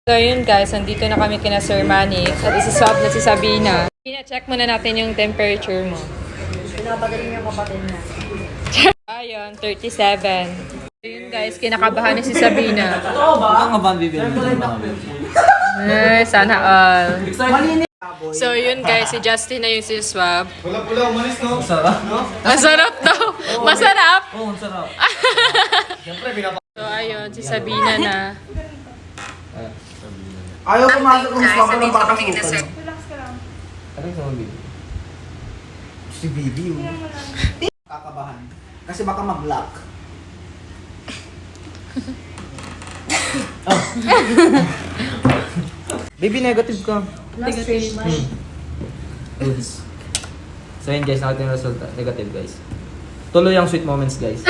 So yun guys, nandito na kami kina Sir Manix at isa-swab na si Sabina. Check muna natin yung temperature mo. Pinapagaling yung kapatid niya. Ayun, 37. So yun guys, kinakabahan na si Sabina. Totoo ba? Ang maban bibili mo. Sana all. So yun guys, si Justin na yung si-swab. Pula-pula, umalis no? Sarap. Masarap daw! Masarap! Oo, ang sarap. Siyempre, pinapa... So ayun, si Sabina na. Ayaw pumasok kung swab ng papasukan. Ano yung sa bibili? Si Bibi yun. Kakabahan. Kasi baka mag-lock. Baby, negative ka. Negative. Goods. So yun guys, nakita yung resulta. Negative guys. Tuloy ang sweet moments guys.